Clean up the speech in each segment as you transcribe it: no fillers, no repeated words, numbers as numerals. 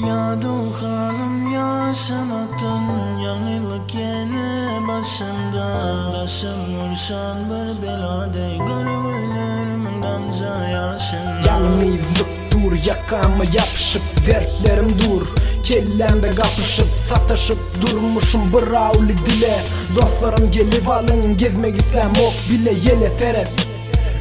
Yadu halim yaşamaktan yalnızlık yeni başımda. Başım vursan bir belade garvelerim gamza yaşında. Yalnızlık yakama yapışıp dertlerim dur. Kellemde kapışıp sataşıp durmuşum bir avli dile. Dostlarım gelip alın gezmek isem ok bile yele seret.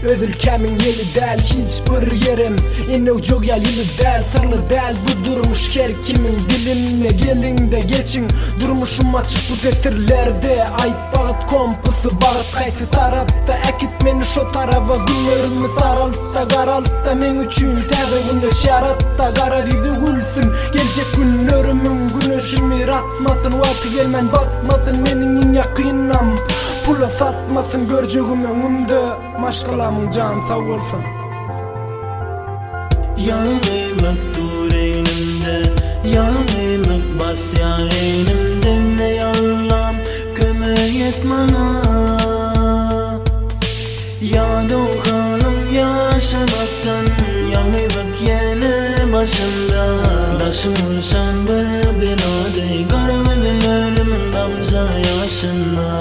Öz ülkemin yeli del hiçbir yerim. İnne çok yali del sırlı del. Bu durmuş her kimin dilinle gelin de geçin. Durmuşum açık bu setirlerde. Ait bağıt kompusu bağıt kaysı tarafta. Ekit beni şu tarafa günlerimi saraltta karaltta. Men üçün teze güneş yaratta. Kara didi gülsün gelecek günlerimin güneşimi ratmasın. Vakti gelmen batmasın menin yakınam. Pula satmasın göreceğim önümde. Maşkalamın can sağ olsun. Yalnızlık dur eynimde, yalnızlık bas ya eynimde. Ne yallam kömeyet bana. Yadu halim yaşamaktan yalnızlık yeni başımda. Taşım vursan bir belade garvelerimin gamza yaşında.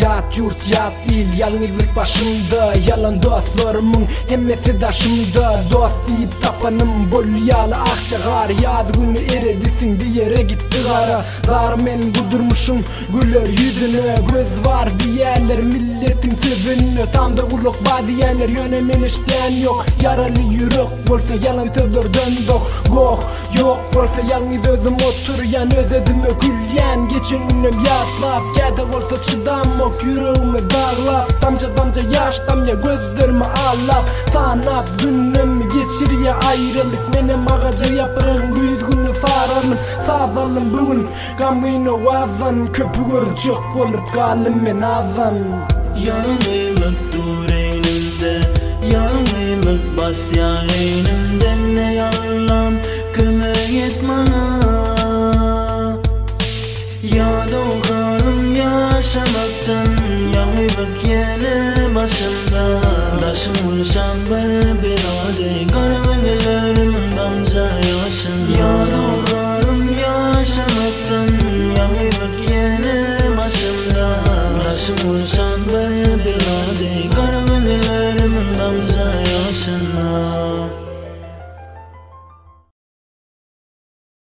Yat yurt yat değil yalnızlık başımda. Yalan dostlarımın hemmesi daşımda. Dost deyip tapanım bol yalı akça gar. Yaz günü eredisin bir yere gitti gara. Zar men budurmuşum güler yüzüne. Göz var diyenler milletin sözünü. Tam da kulak bağ diyenler yönemin işten yok. Yaralı yürek bolsa yalan sözler döndük. Goh yok bolsa yalnız özüm oturuyan öz özüme külyen. Geçen günüm yatlap gede bolsa çıdam. Yüreğime bağlap damca damca yaş damya gözlerime ağlap. Sanap günümü geçiriye ayrılık. Benim ağacı yaprağın büyük günü sararım. Sağzalım bugün gamino vazan. Köpüğür çok olup kalım ben azan. Yalnızlık dur eynimde, yalnızlık bas ya eynimde. Ne yallam kömeyet bana. Yadu halim yaşamaktan yalnızlık yeni başımda. Taşım vursan bir belade garvelerimin gamza yaşında. Yadu halim yaşamaktan yalnızlık yeni başımda. Taşım vursan bir